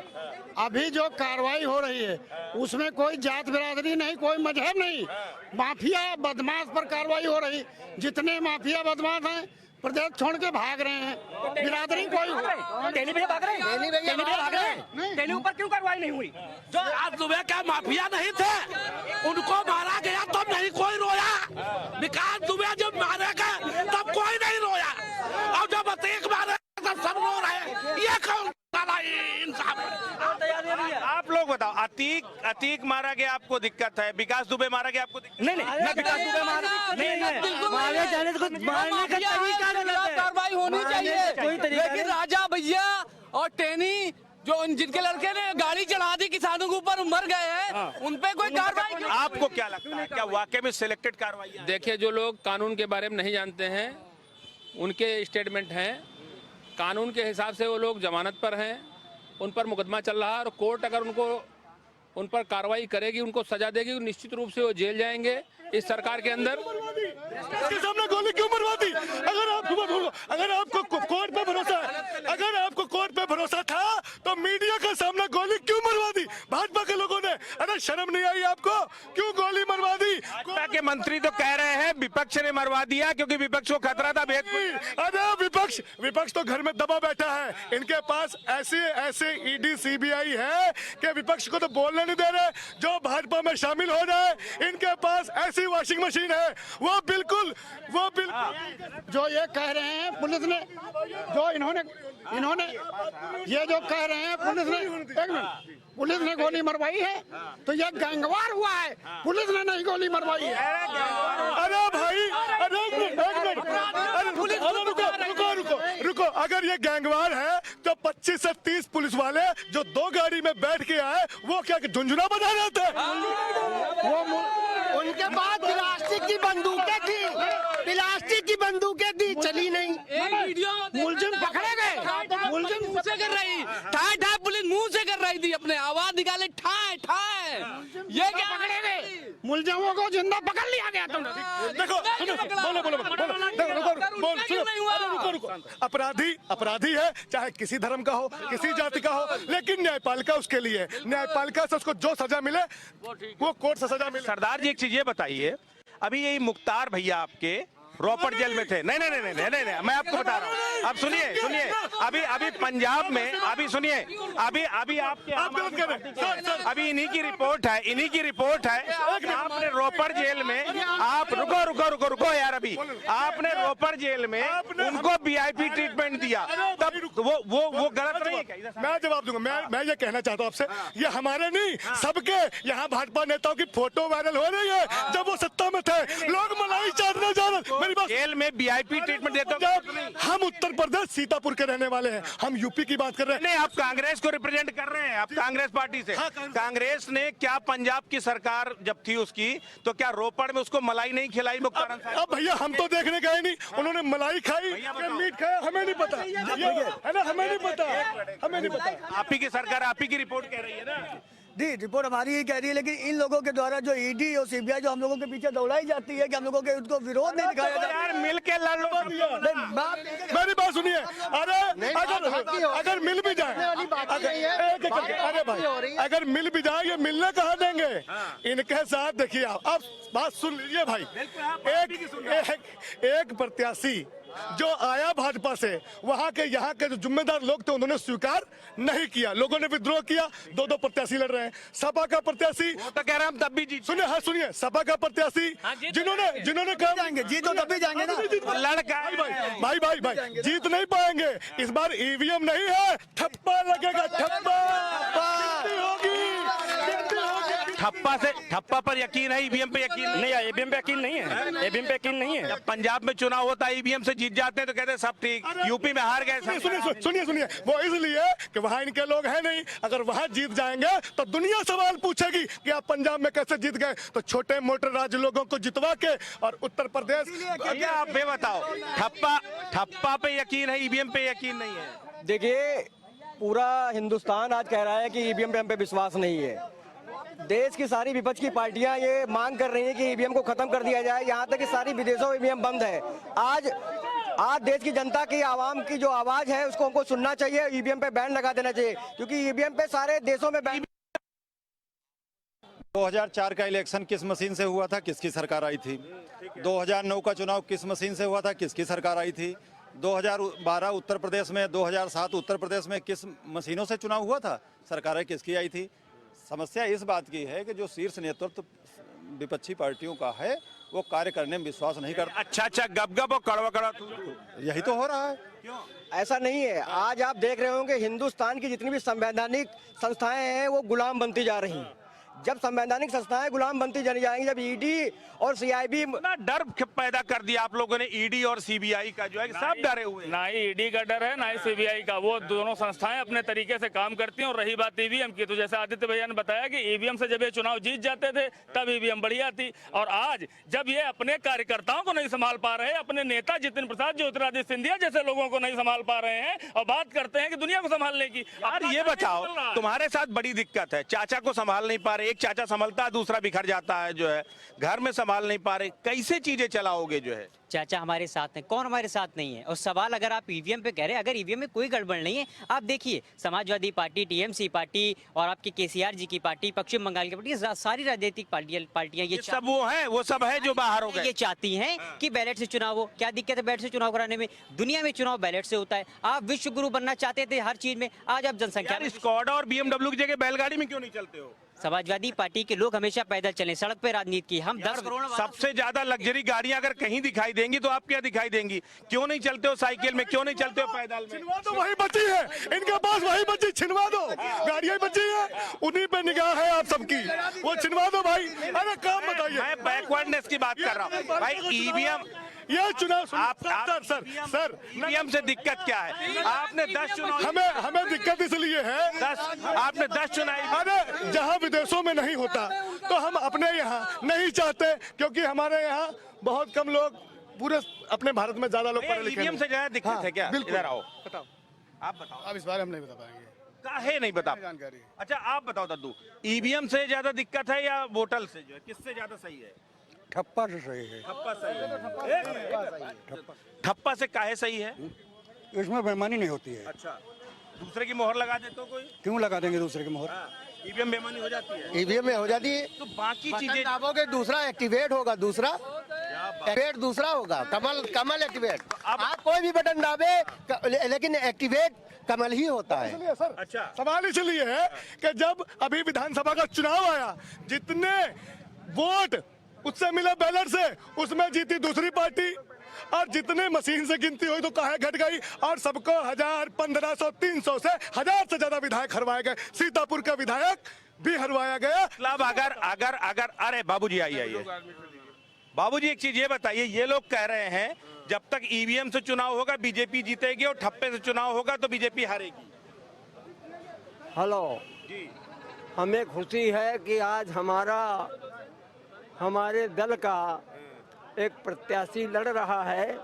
अभी जो कार्रवाई हो रही है उसमें कोई जात बिरादरी नहीं, कोई मजहब नहीं, माफिया बदमाश पर कार्रवाई हो रही। जितने माफिया बदमाश हैं प्रदेश छोड़ के भाग रहे हैं, बिरादरी कोई टेनी भैया भाग रहे हैं, टेनी भैया भाग रहे हैं, टेनी ऊपर क्यों कार्रवाई नहीं हुई? जो आज दुबे का माफिया नहीं थे, उनको मारा गया तब नहीं कोई रोया। विकास दुबे जब मारे गए तब कोई नहीं रोया, और जब अतीक मारे तब सब रो रहे। ये कौन साला इंसाफ है? आप लोग बताओ, अतीक मारा गया आपको दिक्कत है, विकास दुबे मारा गया आपको दिक्कत? नहीं मैं विकास दुबे मार नहीं है, मारे जाने तो मारने का तरीका गलत है, कार्रवाई होनी चाहिए। लेकिन राजा भैया और टेनी जो जिनके लड़के ने गाड़ी चढ़ा दी किसानों के ऊपर मर गए हैं, उन पे कोई कार्रवाई क्यों? आपको क्या लगता है, क्या वाकई में सिलेक्टेड कार्रवाई है? देखिए, जो लोग कानून के बारे में नहीं जानते हैं उनके स्टेटमेंट हैं। कानून के हिसाब से वो लोग जमानत पर हैं, उन पर मुकदमा चल रहा है, और कोर्ट अगर उन पर कार्रवाई करेगी, उनको सजा देगी, निश्चित रूप से वो जेल जाएंगे। इस सरकार के अंदर इसके सामने गोली क्यों मरवा दी? अगर आपको कोर्ट पे भरोसा है, अगर आपको कोर्ट पे भरोसा था तो मीडिया के सामने गोली क्यों मरवा दी भाजपा के लोगों ने? अरे शर्म नहीं आई आपको? क्यों गोली मरवा दी? भाजपा के मंत्री तो कह रहे हैं विपक्ष ने मरवा दिया क्योंकि विपक्ष को खतरा था। अरे विपक्ष तो घर में दबा बैठा है। इनके पास ऐसे ईडी सीबीआई है कि विपक्ष को तो बोलने नहीं दे रहे। जो भाजपा में शामिल हो रहा है, इनके पास ऐसी वॉशिंग मशीन है, वो बिल्कुल जो ये कह रहे हैं पुलिस ने, जो इन्होंने ये जो कह रहे हैं पुलिस ने, एक मिनट, पुलिस ने गोली मरवाई है तो ये गैंगवार हुआ है, पुलिस ने नहीं गोली मरवाई है। अरे भाई, रुको, अगर ये गैंगवार है तो 25 से 30 पुलिस वाले जो 2 गाड़ी में बैठ के आए, वो क्या झुंझुना बजा रहे थे? उनके पास प्लास्टिक की बंदूकें थी, चली नहीं। मुलजिम पकड़े गए, मुलजिम मुंह से कर रही, ठाए ठाए पुलिस मुंह से कर रही थी, अपने आवाज निकाले ठाए ठाए। ये क्या पकड़े गए? मुलजिमों को जिंदा पकड़ लिया गया तुमने। देखो, रुको, अपराधी है, चाहे किसी धर्म का हो, किसी जाति का हो, लेकिन न्यायपालिका उसके लिए, न्यायपालिका से उसको जो सजा मिले वो कोर्ट से सजा मिले। सरदार जी एक चीज ये बताइए, अभी यही मुख्तार भैया आपके रोपड़ जेल में थे। नहीं, मैं आपको बता रहा हूँ। अब सुनिए, अभी पंजाब में, अभी सुनिए, अभी आपके अभी इन्हीं की रिपोर्ट है। आपने रोपड़ जेल में, आप रुको यार, अभी आपने रोपड़ जेल में उनको वीआईपी ट्रीटमेंट दिया, तब वो गलत नहीं है? मैं जवाब दूंगा। मैं ये कहना चाहता हूँ आपसे, ये हमारे नहीं, सबके यहाँ भाजपा नेताओं की फोटो वायरल हो रही है। जब वो सत्ता में थे, लोग मलाई चाटने जा रहे। जेल में वीआईपी ट्रीटमेंट देते हो? हम उत्तर प्रदेश सीतापुर के रहने वाले हैं, हम यूपी की बात कर रहे हैं। नहीं, आप कांग्रेस को रिप्रेजेंट कर रहे हैं, आप कांग्रेस पार्टी से। कांग्रेस ने क्या पंजाब की सरकार जब थी उसकी, तो क्या रोपड़ में उसको मलाई नहीं खिलाई? मुख्तार अब भैया हम तो देखने गए नहीं, उन्होंने मलाई खाई, मीट खाया, हमें नहीं पता, है ना, हमें नहीं पता। आप ही की सरकार, आप ही की रिपोर्ट कह रही है ना? जी, रिपोर्ट हमारी ही कह रही है, लेकिन इन लोगों के द्वारा जो ईडी और सीबीआई जो हम लोगों के पीछे दौड़ाई जाती है कि हम लोगों के उनको विरोध नहीं दिखाया जाता। यार मिल के लड़ लो। मेरी बात सुनिए, अगर मिल भी जाए, अरे भाई, अगर मिल भी जाए, ये मिलने कहाँ देंगे? इनके साथ देखिए, आप बात सुन लीजिए भाई। एक प्रत्याशी जो आया भाजपा से, वहां के यहाँ के जो जिम्मेदार लोग थे उन्होंने स्वीकार नहीं किया, लोगों ने विद्रोह किया। 2 प्रत्याशी लड़ रहे हैं। सपा का प्रत्याशी, तो कह रहे हैं हम तब भी जीत। सुनिए, सपा का प्रत्याशी जिन्होंने कहा जाएंगे, जीत तो तब भी जाएंगे ना। लड़का भाई जीत नहीं पाएंगे। इस बार ईवीएम नहीं है, ठप्पा लगेगा, ठप्पा पर यकीन है, ईवीएम पे यकीन नहीं है। ईवीएम पे यकीन नहीं है। जब पंजाब में चुनाव होता है, ईवीएम से जीत जाते हैं तो कहते हैं सब ठीक, यूपी में हार गए। सुनिए, वो इसलिए कि वहाँ इनके लोग हैं नहीं। अगर वहाँ जीत जाएंगे तो दुनिया सवाल पूछेगी कि आप पंजाब में कैसे जीत गए। तो छोटे मोटे राज्य लोगों को जितवा के और उत्तर प्रदेश, आप ये बताओ, ठप्पा पे यकीन है, ईवीएम पे यकीन नहीं है? देखिए, पूरा हिंदुस्तान आज कह रहा है कि ईवीएम पे हम पे विश्वास नहीं है। देश की सारी विपक्ष की पार्टियां ये मांग कर रही हैं कि ईवीएम को खत्म कर दिया जाए, यहाँ तक कि सारी विदेशों में ईवीएम बंद है। आज देश की जनता की, आवाम की जो आवाज है उसको हमको सुनना चाहिए। ईवीएम पे बैन लगा देना चाहिए, क्योंकि ईवीएम पे सारे देशों में बैन 2004 का इलेक्शन किस मशीन से हुआ था, किसकी सरकार आई थी? 2009 का चुनाव किस मशीन से हुआ था, किसकी सरकार आई थी? 2012 उत्तर प्रदेश में, 2007 उत्तर प्रदेश में किस मशीनों से चुनाव हुआ था, सरकारें किसकी आई थी? समस्या इस बात की है कि जो शीर्ष नेतृत्व विपक्षी पार्टियों का है वो कार्य करने में विश्वास नहीं करता। अच्छा गप और कड़वा कड़वा यही तो हो रहा है। ऐसा नहीं है। आज आप देख रहे होंगे हिंदुस्तान की जितनी भी संवैधानिक संस्थाएं हैं वो गुलाम बनती जा रही हैं। जब संवैधानिक संस्थाएं गुलाम बनती चली जाएंगी, जब ईडी और सीआईबी ना डर पैदा कर दिया आप लोगों ने ईडी और सीबीआई का, जो है सब डरे हुए हैं। ना ही ईडी का डर है ना ही सीबीआई का, वो दोनों संस्थाएं अपने तरीके से काम करती हैं। और रही बात ईवीएम की, तो जैसे आदित्य भैया ने बताया कि ईवीएम से जब ये चुनाव जीत जाते थे तब ईवीएम बढ़िया थी, और आज जब ये अपने कार्यकर्ताओं को नहीं संभाल पा रहे, अपने नेता जितिन प्रसाद, ज्योतिरादित्य सिंधिया जैसे लोगों को नहीं संभाल पा रहे हैं और बात करते हैं कि दुनिया को संभालने की। यार ये बताओ, तुम्हारे साथ बड़ी दिक्कत है, चाचा को संभाल नहीं पा रहे, एक चाचा संभलता है दूसरा बिखर जाता है, जो है घर में संभाल नहीं पा रहे, कैसे चीजें चलाओगे? जो है चाचा हमारे साथ है, कौन हमारे साथ नहीं है? और सवाल अगर आप ईवीएम पे कह रहे हैं, अगर ईवीएम में कोई गड़बड़ नहीं है, आप देखिए समाजवादी पार्टी, टीएमसी पार्टी और आपकी केसीआर जी की पार्टी, पश्चिम बंगाल की पार्टी, सारी राजनीतिक पार्टियां ये सब वो सब है जो बाहर हो गए। ये चाहती हैं कि बैलेट से चुनाव हो। क्या दिक्कत है बैलेट से चुनाव कराने में? दुनिया में चुनाव बैलेट से होता है। आप विश्व गुरु बनना चाहते थे हर चीज में, आज आप जनसंख्या स्कॉडा और बीएमडब्ल्यू की जगह बैलगाड़ी में क्यों नहीं चलते हो? समाजवादी पार्टी के लोग हमेशा पैदल चले, सड़क पे राजनीति की। हम 10 करोड़ सबसे ज्यादा लग्जरी गाड़ियां अगर कहीं दिखाई देंगी तो आप क्या दिखाई देंगी? क्यों नहीं चलते हो साइकिल में, क्यों नहीं चलते हो पैदल में? छिनवा दो, वही बची है इनके पास, वही बची, छिनवा दो। गाड़ियां बची है, उन्हीं पे निगाह है आप सबकी, वो छिनवा दो भाई। अरे काम बताइए। मैं बैकवर्डनेस की बात कर रहा हूँ भाई। ईवीएम ये चुनाव सर ईवीएम से दिक्कत क्या है? आपने 10 चुनाव, हमें दिक्कत इसलिए है, आपने 10 चुनाव, अरे जहाँ विदेशों में नहीं होता तो हम अपने यहाँ नहीं चाहते, क्योंकि हमारे यहाँ बहुत कम लोग, पूरे अपने भारत में ज्यादा लोग पढ़े लिखे। ईवीएम से ज्यादा दिक्कत है क्या? इधर आओ, बताओ, आप बताओ। अब इस बारे हम नहीं बता पाएंगे, काहे नहीं बता जानकारी। अच्छा आप बताओ दद्दू, ईवीएम से ज्यादा दिक्कत है या वोटल से? जो है किससे ज्यादा सही है? ठप्पा से सही है। ठप्पा सही है। ठप्पा से काहे सही है? इसमें बेईमानी नहीं होती है। अच्छा, दूसरे की मोहर लगा देते हो कोई? क्यों लगा देंगे दूसरे की मोहर? ईवीएम बेईमानी हो जाती है। ईवीएम में हो जाती है, तो बाकी चीजें दाबोगे दूसरा एक्टिवेट होगा, दूसरा एक्टिवेट दूसरा होगा, कमल एक्टिवेट। आप कोई भी बटन दाबे लेकिन एक्टिवेट कमल ही होता है। इसलिए सर, अच्छा सवाल इसलिए है कि जब अभी विधानसभा का चुनाव आया, जितने वोट उससे मिले बैलेट से, उसमें जीती दूसरी पार्टी, और जितने मशीन से गिनती हुई तो काहे घट गई, और सबको 1000, 1500, 300 से 1000 से ज्यादा विधायक हरवाए गए। सीतापुर का विधायक भी हरवाया गया। मतलब अगर अरे बाबूजी आइए बाबूजी, एक चीज ये बताइए, ये लोग कह रहे हैं जब तक ईवीएम से चुनाव होगा बीजेपी जीतेगी और ठप्पे से चुनाव होगा तो बीजेपी हारेगी। हेलो जी, हमें खुशी है कि आज हमारे दल का एक प्रत्याशी लड़ रहा है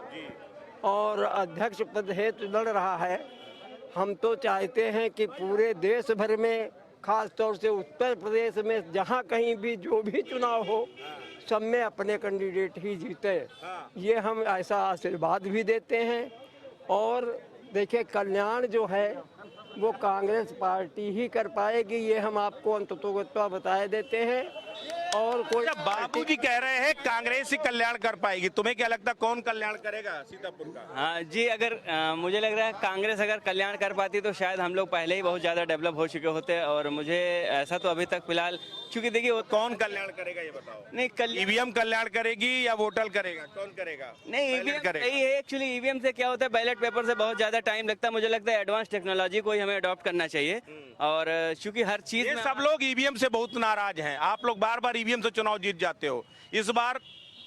और अध्यक्ष पद हेतु लड़ रहा है। हम तो चाहते हैं कि पूरे देश भर में, खास तौर से उत्तर प्रदेश में, जहाँ कहीं भी जो भी चुनाव हो, सब में अपने कैंडिडेट ही जीते। ये हम ऐसा आशीर्वाद भी देते हैं। और देखिए, कल्याण जो है वो कांग्रेस पार्टी ही कर पाएगी, ये हम आपको अंततोगत्वा बताए देते हैं। और कोई बाबूजी कह रहे हैं कांग्रेस ही कल्याण कर पाएगी, तुम्हें क्या लगता है कौन कल्याण करेगा सीतापुर का? हाँ जी, अगर मुझे लग रहा है कांग्रेस अगर कल्याण कर पाती तो शायद हम लोग पहले ही बहुत ज़्यादा डेवलप हो चुके होते। और मुझे ऐसा तो अभी तक फिलहाल, क्योंकि देखिए कौन कल्याण करेगा ये बताओ? नहीं, ईवीएम कल्याण करेगी या वोटल करेगा? कौन करेगा? नहीं, ईवीएम सही है। एक्चुअली ईवीएम से क्या होता है, बैलेट पेपर से बहुत ज़्यादा टाइम लगता है। मुझे लगता है एडवांस टेक्नोलॉजी को ही हमें अडॉप्ट करना चाहिए। और चूंकि हर चीज़ में सब लोग ईवीएम से बहुत नाराज हैं। आप लोग बार बार ईवीएम से चुनाव जीत जाते हो, इस बार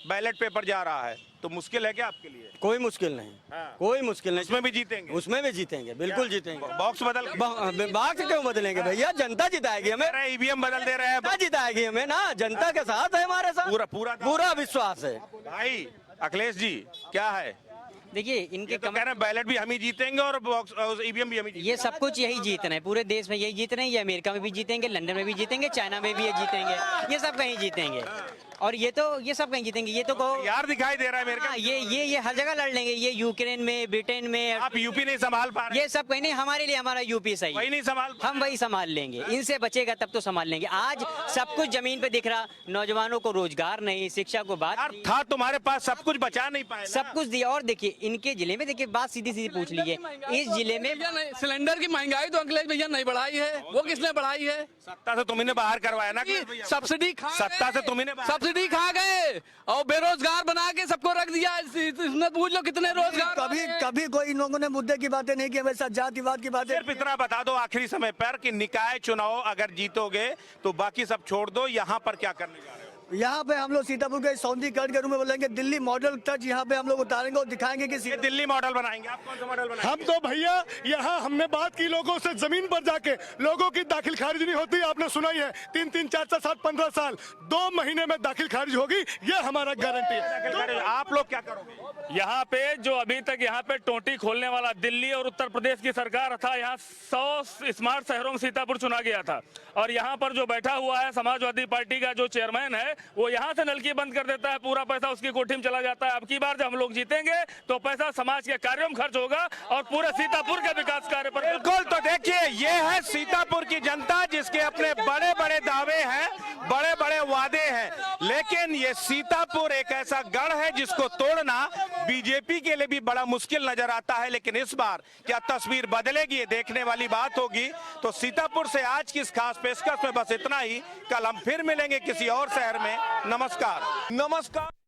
बैलेट पेपर जा रहा है तो मुश्किल है क्या आपके लिए? कोई मुश्किल नहीं, कोई मुश्किल नहीं। उसमें भी जीतेंगे? उसमें भी जीतेंगे, बिल्कुल जीतेंगे। बॉक्स बदल, बॉक्स क्यों बदलेंगे भैया? जनता जिताएगी हमें। ईवीएम बदल दे रहे हैं, जनता जिताएगी हमें ना, जनता के साथ है, हमारे साथ पूरा पूरा विश्वास है। भाई अखिलेश जी, क्या है देखिए इनके तो कह रहे हैं बैलेट भी हम ही जीतेंगे और बॉक्स ईवीएम भी हम ही जीतेंगे। ये सब कुछ यही जीतना है, पूरे देश में यही जीतना है। ये अमेरिका में भी जीतेंगे, लंदन में भी जीतेंगे, चाइना में भी ये जीतेंगे, ये सब कहीं जीतेंगे। और ये सब कहीं जीतेंगे। ये तो कहो यार दिखाई दे रहा है अमेरिका। ये हर जगह लड़ लेंगे। ये यूक्रेन में, ब्रिटेन में। आप यूपी नहीं संभाल पा रहे। ये सब कहीं नहीं, हमारे लिए हमारा यूपी सही। वही नहीं संभाल, हम वही संभाल लेंगे। इनसे बचेगा तब तो संभाल लेंगे। आज सब कुछ जमीन पे दिख रहा, नौजवानों को रोजगार नहीं, शिक्षा को बात नहीं। था तुम्हारे पास सब कुछ, बचा नहीं पाए। सब कुछ दिया। और देखिए इनके जिले में, देखिए बात सीधी सीधी पूछ लीजिए, इस जिले में सिलेंडर की महंगाई तो अखिलेश भैया नहीं बढ़ाई है, वो किसने बढ़ाई है? सत्ता से तुम्हें बाहर करवाया ना। सब्सिडी सत्ता से तुम्हें सब्सिडी खा गए और बेरोजगार बना के सबको रख दिया। इसमें पूछ लो कितने रोजगार। कभी कोई इन लोगों ने मुद्दे की बातें नहीं की, हमेशा जातिवाद की बातें। सिर्फ इतना बता दो आखिरी समय पर कि निकाय चुनाव अगर जीतोगे तो बाकी सब छोड़ दो, यहाँ पर क्या करने जा रहे हो? यहाँ पे हम लोग सीतापुर के सौंदर्यीकरण के रूप में बोलेंगे, दिल्ली मॉडल टच यहाँ पे हम लोग उतारेंगे और दिखाएंगे कि ये दिल्ली मॉडल बनाएंगे। आप कौन सा मॉडल बनाएंगे? हम तो भैया यहाँ हमने बात की लोगों से, जमीन पर जाके लोगों की दाखिल खारिज नहीं होती, आपने सुना ही है। 3-3, 4-4, 7, 15 साल 2 महीने में दाखिल खारिज होगी, ये हमारा गारंटी है। आप लोग क्या करोगे? यहाँ पे जो अभी तक यहाँ पे टोटी खोलने वाला दिल्ली और उत्तर प्रदेश की सरकार था, यहाँ 100 स्मार्ट शहरों में सीतापुर चुना गया था। और यहाँ पर जो बैठा हुआ है समाजवादी पार्टी का जो चेयरमैन है, वो यहाँ से नलकी बंद कर देता है, पूरा पैसा उसकी कोठी में चला जाता है। अब की बार जब हम लोग जीतेंगे तो पैसा समाज के कार्यों में खर्च होगा और पूरे सीतापुर के विकास कार्य पर। बिल्कुल। तो देखिए ये है सीतापुर की जनता जिसके अपने बड़े बड़े दावे हैं, बड़े बड़े वादे हैं, लेकिन ये सीतापुर एक ऐसा गढ़ है जिसको तोड़ना बीजेपी के लिए भी बड़ा मुश्किल नजर आता है। लेकिन इस बार क्या तस्वीर बदलेगी, ये देखने वाली बात होगी। तो सीतापुर से आज की इस खास पेशकश में बस इतना ही। कल हम फिर मिलेंगे किसी और शहर में। नमस्कार।